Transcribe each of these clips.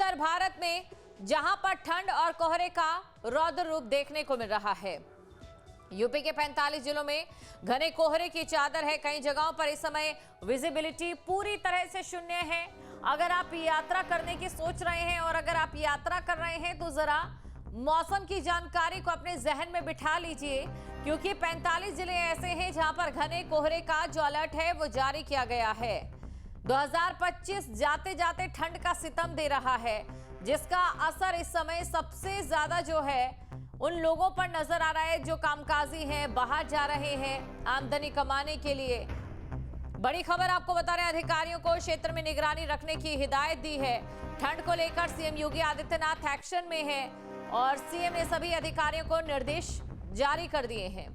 उत्तर भारत में जहां पर ठंड और कोहरे का रौद्र रूप देखने को मिल रहा है। यूपी के 45 जिलों में घने कोहरे की चादर है। कई जगहों पर इस समय विजिबिलिटी पूरी तरह से शून्य है। अगर आप यात्रा करने की सोच रहे हैं और अगर आप यात्रा कर रहे हैं तो जरा मौसम की जानकारी को अपने जहन में बिठा लीजिए, क्योंकि 45 जिले ऐसे हैं जहां पर घने कोहरे का जो अलर्ट है वो जारी किया गया है। 2025 जाते जाते ठंड का सितम दे रहा है, जिसका असर इस समय सबसे ज्यादा जो है उन लोगों पर नजर आ रहा है जो कामकाजी हैं, बाहर जा रहे हैं आमदनी कमाने के लिए। बड़ी खबर आपको बता रहे हैं, अधिकारियों को क्षेत्र में निगरानी रखने की हिदायत दी है। ठंड को लेकर सीएम योगी आदित्यनाथ एक्शन में है और सीएम ने सभी अधिकारियों को निर्देश जारी कर दिए हैं।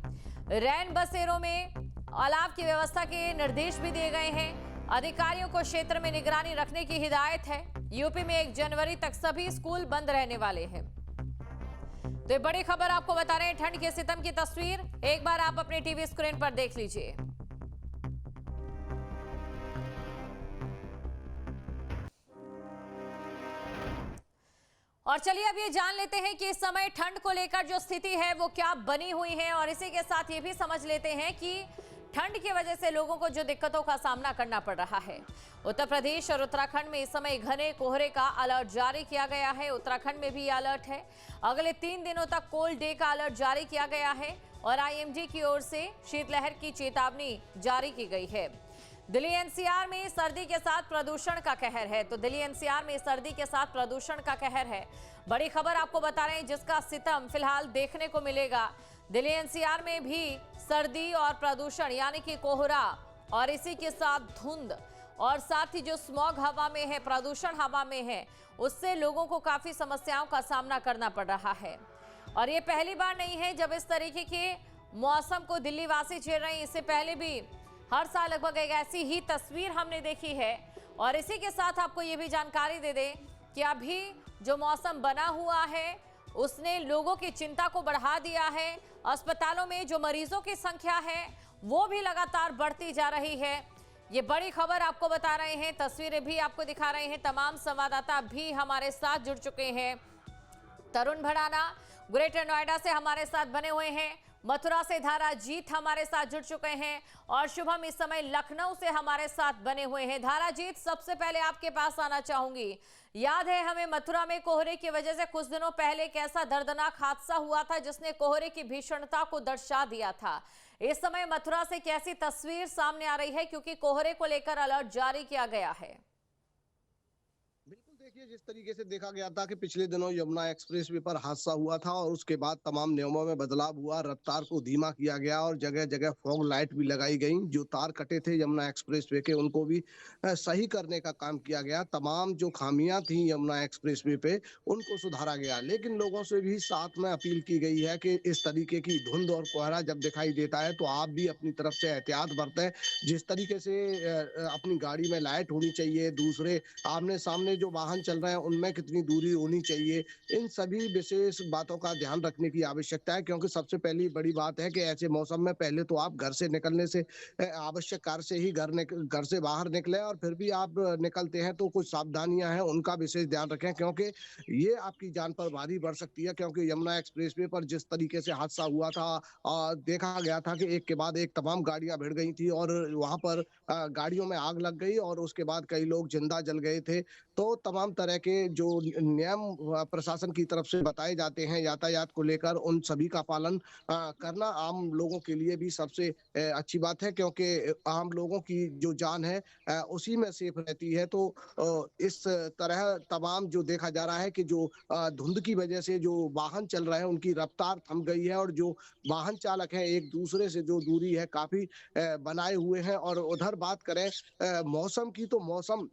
रैन बसेरों में अलाव की व्यवस्था के निर्देश भी दिए गए हैं। अधिकारियों को क्षेत्र में निगरानी रखने की हिदायत है। यूपी में 1 जनवरी तक सभी स्कूल बंद रहने वाले हैं। तो ये बड़ी खबर आपको बता रहे हैं, ठंड के सितम की तस्वीर एक बार आप अपने टीवी स्क्रीन पर देख लीजिए। और चलिए अब ये जान लेते हैं कि इस समय ठंड को लेकर जो स्थिति है वो क्या बनी हुई है, और इसी के साथ ये भी समझ लेते हैं कि ठंड की वजह से लोगों को जो दिक्कतों का सामना करना पड़ रहा है। उत्तर प्रदेश और उत्तराखंड में इस समय घने कोहरे का अलर्ट जारी किया गया है। उत्तराखंड में भी ये अलर्ट है। अगले 3 दिनों तक कोल्ड डे का अलर्ट जारी किया गया है और आईएमडी की ओर से शीतलहर की चेतावनी जारी की गई है। दिल्ली एनसीआर में सर्दी के साथ प्रदूषण का कहर है। तो दिल्ली एनसीआर में सर्दी के साथ प्रदूषण का कहर है। बड़ी खबर आपको बता रहे हैं, जिसका सितम फिलहाल देखने को मिलेगा। दिल्ली एनसीआर में भी सर्दी और प्रदूषण यानी कि कोहरा और इसी के साथ धुंध और साथ ही जो स्मॉग हवा में है, प्रदूषण हवा में है, उससे लोगों को काफी समस्याओं का सामना करना पड़ रहा है। और ये पहली बार नहीं है जब इस तरीके के मौसम को दिल्ली वासी झेल रहे हैं। इससे पहले भी हर साल लगभग एक ऐसी ही तस्वीर हमने देखी है। और इसी के साथ आपको ये भी जानकारी दे दें कि अभी जो मौसम बना हुआ है उसने लोगों की चिंता को बढ़ा दिया है। अस्पतालों में जो मरीजों की संख्या है वो भी लगातार बढ़ती जा रही है। ये बड़ी खबर आपको बता रहे हैं, तस्वीरें भी आपको दिखा रहे हैं। तमाम संवाददाता भी हमारे साथ जुड़ चुके हैं। तरुण भड़ाना ग्रेटर नोएडा से हमारे साथ बने हुए हैं, मथुरा से धारा जीत हमारे साथ जुड़ चुके हैं और शुभम इस समय लखनऊ से हमारे साथ बने हुए हैं। धारा जीत, सबसे पहले आपके पास आना चाहूंगी। याद है हमें मथुरा में कोहरे की वजह से कुछ दिनों पहले एक ऐसा दर्दनाक हादसा हुआ था जिसने कोहरे की भीषणता को दर्शा दिया था। इस समय मथुरा से कैसी तस्वीर सामने आ रही है, क्योंकि कोहरे को लेकर अलर्ट जारी किया गया है? देखिए, जिस तरीके से देखा गया था कि पिछले दिनों यमुना एक्सप्रेसवे पर हादसा हुआ था और उसके बाद तमाम नियमों में बदलाव हुआ, रफ्तार को धीमा किया गया और जगह जगह फॉग लाइट भी लगाई गई। जो तार कटे थे यमुना एक्सप्रेसवे के, उनको भी सही करने का काम किया गया। तमाम जो खामियां थी यमुना एक्सप्रेसवे पे, उनको सुधारा गया। लेकिन लोगों से भी साथ में अपील की गई है कि इस तरीके की धुंध और कोहरा जब दिखाई देता है तो आप भी अपनी तरफ से एहतियात बरतें। जिस तरीके से अपनी गाड़ी में लाइट होनी चाहिए, दूसरे आमने सामने जो वाहन चल रहे हैं उनमें कितनी दूरी होनी चाहिए, इन सभी विशेष बातों का ध्यान रखने की आवश्यकता है। क्योंकि सबसे पहली बड़ी बात है कि ऐसे मौसम में पहले तो आप घर से निकलने से आवश्यक कार्य से ही घर से बाहर निकलें, और फिर भी आप निकलते हैं तो कुछ सावधानियां हैं उनका विशेष ध्यान रखें, क्योंकि ये आपकी जान पर भारी पड़ सकती है। क्योंकि यमुना एक्सप्रेसवे पर जिस तरीके से हादसा हुआ था, देखा गया था कि एक के बाद एक तमाम गाड़ियां भिड़ गई थी और वहां पर गाड़ियों में आग लग गई और उसके बाद कई लोग जिंदा जल गए थे। तो तमाम तरह के जो नियम प्रशासन की तरफ से बताए जाते हैं यातायात को लेकर, उन सभी का पालन करना आम लोगों के लिए भी सबसे अच्छी बात है, क्योंकि आम लोगों की जो जान है उसी में सेफ रहती है। तो इस तरह तमाम जो देखा जा रहा है कि जो धुंध की वजह से जो वाहन चल रहे हैं उनकी रफ्तार थम गई है और जो वाहन चालक है एक दूसरे से जो दूरी है काफी बनाए हुए हैं। और उधर बात करें मौसम की, तो मौसम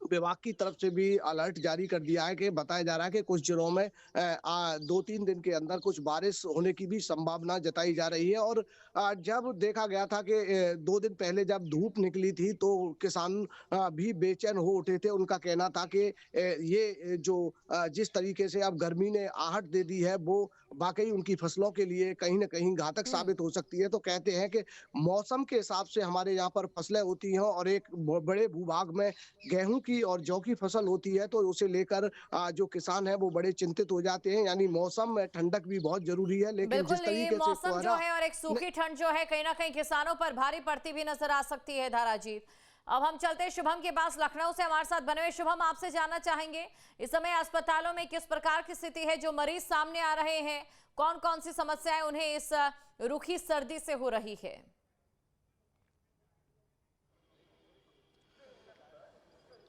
विभाग की तरफ से भी अलर्ट जारी कर दिया है कि बताया जा रहा है कि कुछ जिलों में 2-3 दिन के अंदर कुछ बारिश होने की भी संभावना जताई जा रही है। और जब देखा गया था कि 2 दिन पहले जब धूप निकली थी तो किसान भी बेचैन हो उठे थे। उनका कहना था कि ये जो जिस तरीके से अब गर्मी ने आहट दे दी है वो वाकई उनकी फसलों के लिए कहीं ना कहीं घातक साबित हो सकती है। तो कहते हैं कि मौसम के हिसाब से हमारे यहाँ पर फसलें होती हैं और एक बड़े भूभाग में गेहूं की की और जौ की फसल होती है, तो उसे लेकर जो किसान है वो बड़े चिंतित हो जाते हैं। यानी मौसम में ठंडक भी बहुत जरूरी है, लेकिन जिस बिल्कुल, ये तरीके से मौसम जो कोहरा है और एक सूखी ठंड जो है कहीं ना कहीं किसानों पर भारी पड़ती भी नजर आ सकती है धाराजीत। अब हम चलते हैं शुभम के पास, लखनऊ से हमारे साथ बने हुए शुभम, आपसे जानना चाहेंगे इस समय अस्पतालों में किस प्रकार की स्थिति है, जो मरीज सामने आ रहे हैं, कौन कौन सी समस्याएं उन्हें इस रूखी सर्दी से हो रही है।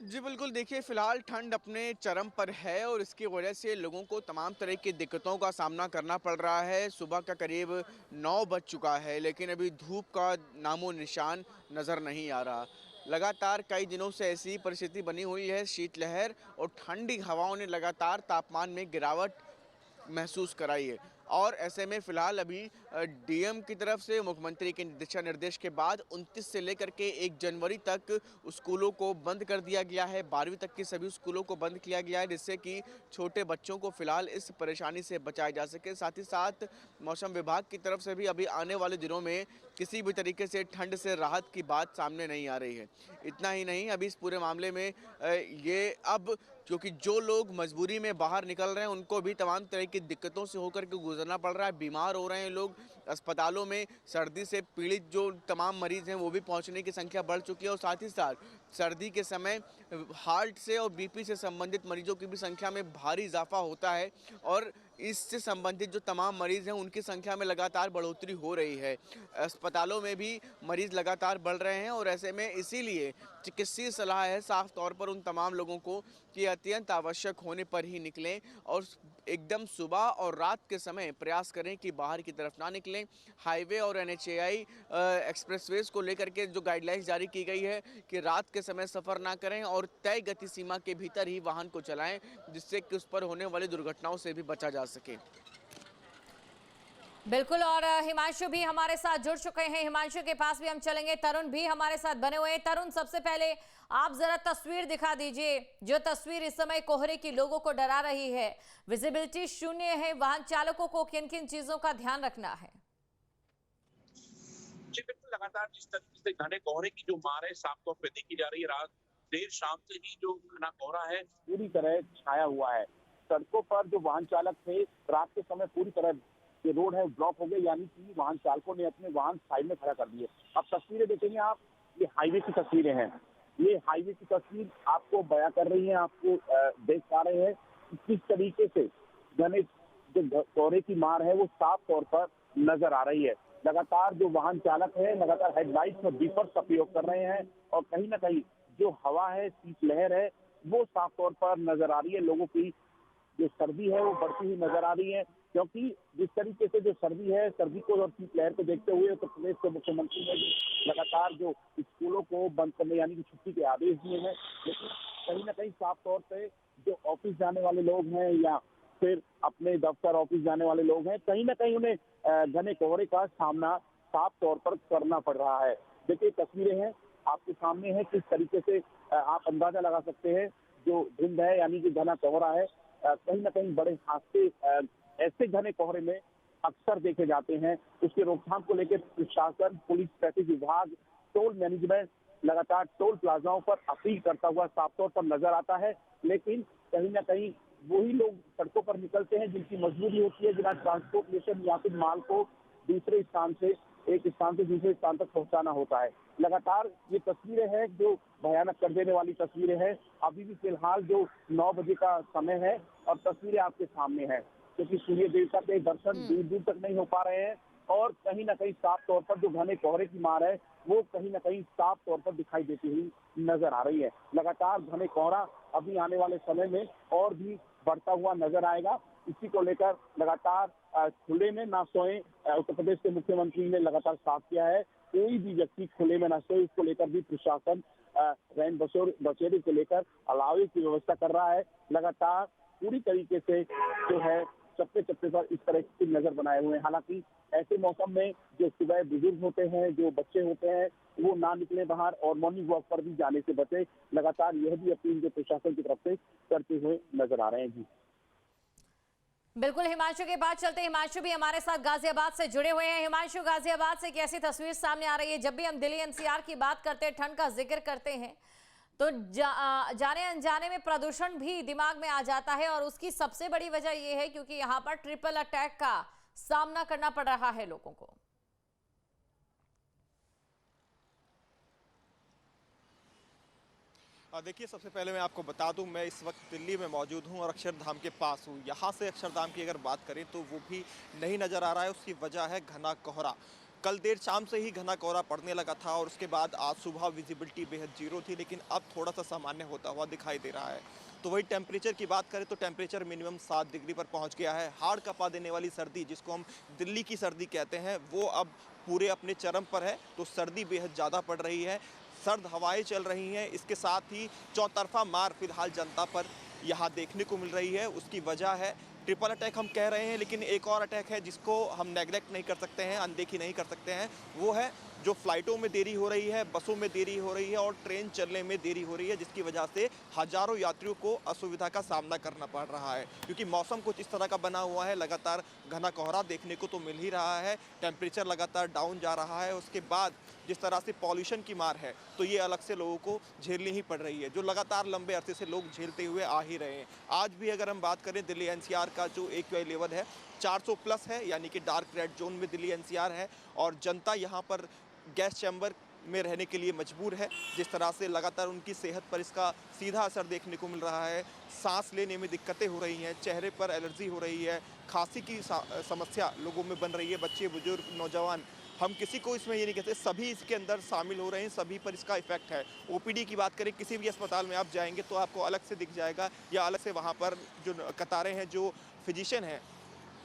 जी बिल्कुल, देखिए फ़िलहाल ठंड अपने चरम पर है और इसकी वजह से लोगों को तमाम तरह की दिक्कतों का सामना करना पड़ रहा है। सुबह का करीब 9 बज चुका है, लेकिन अभी धूप का नामो निशान नज़र नहीं आ रहा। लगातार कई दिनों से ऐसी परिस्थिति बनी हुई है, शीतलहर और ठंडी हवाओं ने लगातार तापमान में गिरावट महसूस कराई है। और ऐसे में फ़िलहाल अभी डीएम की तरफ से मुख्यमंत्री के दिशा निर्देश के बाद 29 से लेकर के 1 जनवरी तक स्कूलों को बंद कर दिया गया है। 12वीं तक के सभी स्कूलों को बंद किया गया है, जिससे कि छोटे बच्चों को फ़िलहाल इस परेशानी से बचाया जा सके। साथ ही साथ मौसम विभाग की तरफ से भी अभी आने वाले दिनों में किसी भी तरीके से ठंड से राहत की बात सामने नहीं आ रही है। इतना ही नहीं, अभी इस पूरे मामले में ये अब क्योंकि जो लोग मजबूरी में बाहर निकल रहे हैं उनको भी तमाम तरह की दिक्कतों से होकर के गुजरना पड़ रहा है। बीमार हो रहे हैं लोग, अस्पतालों में सर्दी से पीड़ित जो तमाम मरीज हैं वो भी पहुंचने की संख्या बढ़ चुकी है। और साथ ही साथ सर्दी के समय हार्ट से और बीपी से संबंधित मरीजों की भी संख्या में भारी इजाफा होता है और इससे संबंधित जो तमाम मरीज़ हैं उनकी संख्या में लगातार बढ़ोतरी हो रही है। अस्पतालों में भी मरीज़ लगातार बढ़ रहे हैं और ऐसे में इसीलिए चिकित्सीय सलाह है साफ तौर पर उन तमाम लोगों को कि अत्यंत आवश्यक होने पर ही निकलें और एकदम सुबह और रात के समय प्रयास करें कि बाहर की तरफ ना निकलें। हाईवे और एनएचएआई एक्सप्रेसवेज को लेकर के जो गाइडलाइंस जारी की गई है कि रात के समय सफ़र ना करें और तय गति सीमा के भीतर ही वाहन को चलाएं, जिससे कि उस पर होने वाली दुर्घटनाओं से भी बचा जा सके। बिल्कुल, और हिमांशु भी हमारे साथ जुड़ चुके हैं, हिमांशु के पास भी हम चलेंगे। तरुण भी हमारे साथ बने हुए हैं। तरुण, सबसे पहले आप जरा तस्वीर दिखा दीजिए, जो तस्वीर इस समय कोहरे की लोगों को डरा रही है। विजिबिलिटी शून्य है, वाहन चालकों को किन किन चीजों का ध्यान रखना है? जी बिल्कुल, लगातार जिस तरीके से घने कोहरे की जो मार है साफ तौर पे देखी जा रही है। रात देर शाम से ही जो घना कोहरा है पूरी तरह छाया हुआ है। सड़कों पर जो वाहन चालक थे रात के समय पूरी तरह ये रोड है ब्लॉक हो गए, यानी कि वाहन चालकों ने अपने वाहन साइड में खड़ा कर दिए। अब तस्वीरें देखेंगे आप, ये हाईवे की तस्वीरें हैं। ये हाईवे की तस्वीर आपको बयां कर रही है, आपको देख पा रहे हैं किस तरीके से घने जो कोहरे की मार है वो साफ तौर पर नजर आ रही है। लगातार जो वाहन चालक है लगातार हेडलाइट्स और बीपर्स का प्रयोग कर रहे हैं और कहीं ना कहीं जो हवा है, शीतलहर है, वो साफ तौर पर नजर आ रही है। लोगों की जो सर्दी है वो बढ़ती हुई नजर आ रही है, क्योंकि जिस तरीके से जो सर्दी है, सर्दी को और शीतलहर को देखते हुए उत्तर प्रदेश के मुख्यमंत्री ने भी लगातार जो स्कूलों को बंद करने यानी कि छुट्टी के आदेश दिए हैं। लेकिन कहीं ना कहीं साफ तौर पे जो ऑफिस जाने वाले लोग हैं या फिर अपने दफ्तर ऑफिस जाने वाले लोग हैं, कहीं ना कहीं उन्हें घने कोहरे का सामना साफ तौर पर करना पड़ रहा है। देखिए तस्वीरें हैं आपके सामने है, किस तरीके से आप अंदाजा लगा सकते हैं जो धुंध है यानी कि घना कोहरा है। कहीं ना कहीं बड़े हादसे ऐसे घने कोहरे में अक्सर देखे जाते हैं। उसके रोकथाम को लेकर प्रशासन, पुलिस, ट्रैफिक विभाग, टोल मैनेजमेंट लगातार टोल प्लाजाओं पर अपील करता हुआ साफ तौर पर नजर आता है। लेकिन कहीं ना कहीं वही लोग सड़कों पर निकलते हैं जिनकी मजबूरी होती है, जिनका ट्रांसपोर्टेशन या फिर माल को दूसरे स्थान से एक स्थान से दूसरे स्थान तक पहुंचाना होता है। लगातार ये तस्वीरें हैं जो भयानक कर देने वाली तस्वीरें हैं। अभी भी फिलहाल जो 9 बजे का समय है और तस्वीरें आपके सामने हैं, क्योंकि सूर्य देवता के दर्शन दूर दूर तक नहीं हो पा रहे हैं और कहीं ना कहीं साफ तौर पर जो घने कोहरे की मार है वो कहीं ना कहीं साफ तौर पर दिखाई देती हुई नजर आ रही है। लगातार घने कोहरा अभी आने वाले समय में और भी बढ़ता हुआ नजर आएगा। इसी को लेकर लगातार खुले में ना सोए उत्तर प्रदेश के मुख्यमंत्री ने लगातार साफ किया है। कोई भी व्यक्ति खुले में ना सोए, इसको लेकर भी प्रशासन रैन बसेरे को लेकर अलावे की व्यवस्था कर रहा है। लगातार पूरी तरीके से जो है चप्पे चप्पे पर इस तरह की नजर बनाए हुए हैं। हालांकि ऐसे मौसम में जो सुबह बुजुर्ग होते हैं, जो बच्चे होते हैं, वो ना निकले बाहर और मॉर्निंग वॉक पर भी जाने से बचे। लगातार यह भी अपील जो प्रशासन की तरफ से करते हुए नजर आ रहे हैं। जी बिल्कुल, हिमांशु के बाद चलते हैं। हिमांशु भी हमारे साथ गाजियाबाद से जुड़े हुए हैं। हिमांशु, गाजियाबाद से कैसी तस्वीर सामने आ रही है? जब भी हम दिल्ली एनसीआर की बात करते हैं, ठंड का जिक्र करते हैं, तो जाने अनजाने में प्रदूषण भी दिमाग में आ जाता है और उसकी सबसे बड़ी वजह यह है क्योंकि यहाँ पर ट्रिपल अटैक का सामना करना पड़ रहा है लोगों को। देखिए, सबसे पहले मैं आपको बता दूं, मैं इस वक्त दिल्ली में मौजूद हूं और अक्षरधाम के पास हूं। यहां से अक्षरधाम की अगर बात करें तो वो भी नहीं नज़र आ रहा है। उसकी वजह है घना कोहरा। कल देर शाम से ही घना कोहरा पड़ने लगा था और उसके बाद आज सुबह विजिबिलिटी बेहद जीरो थी, लेकिन अब थोड़ा सा सामान्य होता हुआ दिखाई दे रहा है। तो वही टेम्परेचर की बात करें तो टेम्परेचर मिनिमम 7 डिग्री पर पहुँच गया है। हाड़ कपा देने वाली सर्दी, जिसको हम दिल्ली की सर्दी कहते हैं, वो अब पूरे अपने चरम पर है। तो सर्दी बेहद ज़्यादा पड़ रही है, सर्द हवाएं चल रही हैं। इसके साथ ही चौतरफा मार फिलहाल जनता पर यहाँ देखने को मिल रही है। उसकी वजह है ट्रिपल अटैक हम कह रहे हैं, लेकिन एक और अटैक है जिसको हम नेगलेक्ट नहीं कर सकते हैं, अनदेखी नहीं कर सकते हैं। वो है जो फ्लाइटों में देरी हो रही है, बसों में देरी हो रही है और ट्रेन चलने में देरी हो रही है, जिसकी वजह से हजारों यात्रियों को असुविधा का सामना करना पड़ रहा है। क्योंकि मौसम कुछ इस तरह का बना हुआ है, लगातार घना कोहरा देखने को तो मिल ही रहा है, टेम्परेचर लगातार डाउन जा रहा है। उसके बाद जिस तरह से पॉल्यूशन की मार है, तो ये अलग से लोगों को झेलनी ही पड़ रही है, जो लगातार लंबे अरसे से लोग झेलते हुए आ ही रहे हैं। आज भी अगर हम बात करें, दिल्ली एनसीआर का जो AQI लेवल है 400 प्लस है, यानी कि डार्क रेड जोन में दिल्ली एनसीआर है और जनता यहाँ पर गैस चैम्बर में रहने के लिए मजबूर है। जिस तरह से लगातार उनकी सेहत पर इसका सीधा असर देखने को मिल रहा है। सांस लेने में दिक्कतें हो रही हैं, चेहरे पर एलर्जी हो रही है, खांसी की समस्या लोगों में बन रही है। बच्चे, बुजुर्ग, नौजवान, हम किसी को इसमें ये नहीं कहते, सभी इसके अंदर शामिल हो रहे हैं, सभी पर इसका इफेक्ट है। OPD की बात करें, किसी भी अस्पताल में आप जाएंगे तो आपको अलग से दिख जाएगा, या अलग से वहाँ पर जो कतारें हैं, जो फिजिशियन हैं,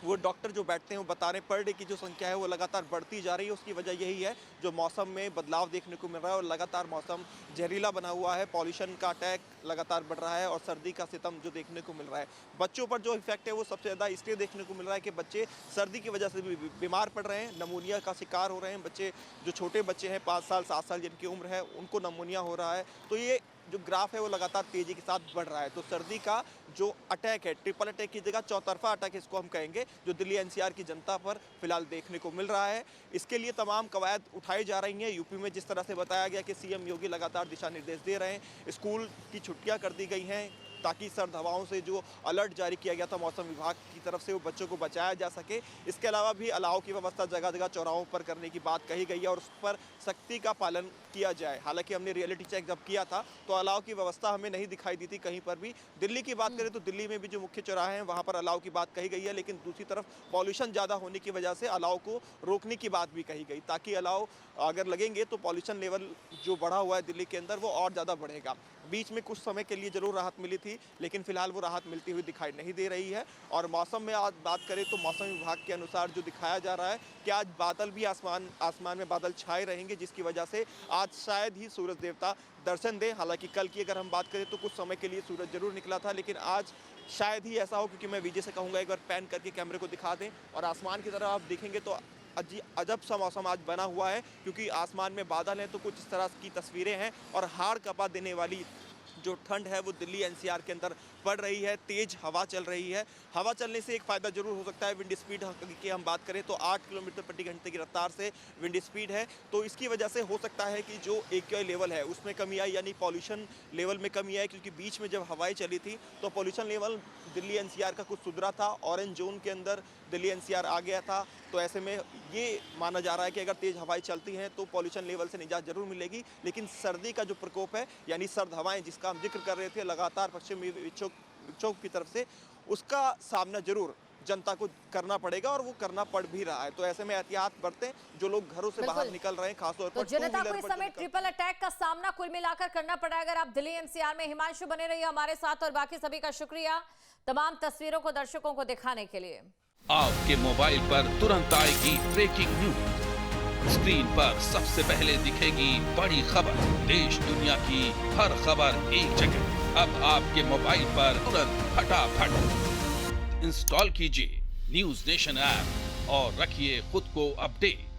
वो डॉक्टर जो बैठते हैं, वो बता रहे हैं पर डे की जो संख्या है वो लगातार बढ़ती जा रही है। उसकी वजह यही है जो मौसम में बदलाव देखने को मिल रहा है और लगातार मौसम जहरीला बना हुआ है, पॉल्यूशन का अटैक लगातार बढ़ रहा है और सर्दी का सितम जो देखने को मिल रहा है। बच्चों पर जो इफेक्ट है वो सबसे ज़्यादा इसलिए देखने को मिल रहा है कि बच्चे सर्दी की वजह से भी बीमार पड़ रहे हैं, नमूनिया का शिकार हो रहे हैं। बच्चे, जो छोटे बच्चे हैं 5 साल 7 साल जिनकी उम्र है, उनको नमूनिया हो रहा है। तो ये जो ग्राफ है वो लगातार तेजी के साथ बढ़ रहा है। तो सर्दी का जो अटैक है, ट्रिपल अटैक की जगह चौतरफा अटैक इसको हम कहेंगे, जो दिल्ली एनसीआर की जनता पर फिलहाल देखने को मिल रहा है। इसके लिए तमाम कवायद उठाई जा रही हैं। यूपी में जिस तरह से बताया गया कि CM योगी लगातार दिशा निर्देश दे रहे हैं, स्कूल की छुट्टियां कर दी गई हैं ताकि सर्द हवाओं से जो अलर्ट जारी किया गया था मौसम विभाग की तरफ से, वो बच्चों को बचाया जा सके। इसके अलावा भी अलाव की व्यवस्था जगह जगह चौराहों पर करने की बात कही गई है और उस पर सख्ती का पालन किया जाए। हालांकि हमने रियलिटी चेक जब किया था तो अलाव की व्यवस्था हमें नहीं दिखाई दी थी कहीं पर भी। दिल्ली की बात करें तो दिल्ली में भी जो मुख्य चौराहे हैं वहाँ पर अलाव की बात कही गई है, लेकिन दूसरी तरफ पॉल्यूशन ज़्यादा होने की वजह से अलाव को रोकने की बात भी कही गई, ताकि अलाव अगर लगेंगे तो पॉल्यूशन लेवल जो बढ़ा हुआ है दिल्ली के अंदर वो और ज़्यादा बढ़ेगा। बीच में कुछ समय के लिए जरूर राहत मिली थी, लेकिन फिलहाल वो राहत मिलती हुई दिखाई नहीं दे रही है। और मौसम में आज बात करें तो मौसम विभाग के अनुसार जो दिखाया जा रहा है कि आज बादल भी आसमान में बादल छाए रहेंगे, जिसकी वजह से आज शायद ही सूरज देवता दर्शन दें। हालांकि कल की अगर हम बात करें तो कुछ समय के लिए सूरज जरूर निकला था, लेकिन आज शायद ही ऐसा हो, क्योंकि मैं विजय से कहूँगा एक बार पैन करके कैमरे को दिखा दें और आसमान की तरफ आप देखेंगे तो अजब सा मौसम आज बना हुआ है, क्योंकि आसमान में बादल हैं तो कुछ इस तरह की तस्वीरें हैं और हाड़ कपा देने वाली जो ठंड है वो दिल्ली एनसीआर के अंदर पड़ रही है। तेज हवा चल रही है। हवा चलने से एक फ़ायदा जरूर हो सकता है, विंड स्पीड की हम बात करें तो 8 किलोमीटर प्रति घंटे की रफ्तार से विंड स्पीड है, तो इसकी वजह से हो सकता है कि जो AQI लेवल है उसमें कमी आई, यानी पॉल्यूशन लेवल में कमी आई। क्योंकि बीच में जब हवाएं चली थी तो पॉल्यूशन लेवल दिल्ली एनसीआर का कुछ सुधरा था, ऑरेंज जोन के अंदर दिल्ली एनसीआर आ गया था। तो ऐसे में ये माना जा रहा है कि अगर तेज़ हवाएं चलती हैं तो पॉल्यूशन लेवल से निजात जरूर मिलेगी, लेकिन सर्दी का जो प्रकोप है, यानी सर्द हवाएं जिसका हम जिक्र कर रहे थे लगातार पश्चिमी विक्षोभ की तरफ से, उसका सामना जरूर जनता को करना पड़ेगा और वो करना पड़ भी रहा है। तो ऐसे में एहतियात बरतें, जो लोग घरों से बाहर निकल रहे हैं, खासतौर पर जनता को इस समय ट्रिपल अटैक का सामना कुल मिलाकर करना पड़ा है। अगर आप दिल्ली एनसीआर में, हिमांशु बने रहिए हमारे साथ और बाकी सभी का शुक्रिया तमाम तस्वीरों को दर्शकों को दिखाने के लिए। आपके मोबाइल पर तुरंत आएगी ब्रेकिंग न्यूज, स्क्रीन पर सबसे पहले दिखेगी बड़ी खबर, देश दुनिया की हर खबर एक जगह। अब आपके मोबाइल पर तुरंत फटाफट इंस्टॉल कीजिए न्यूज नेशन ऐप और रखिए खुद को अपडेट।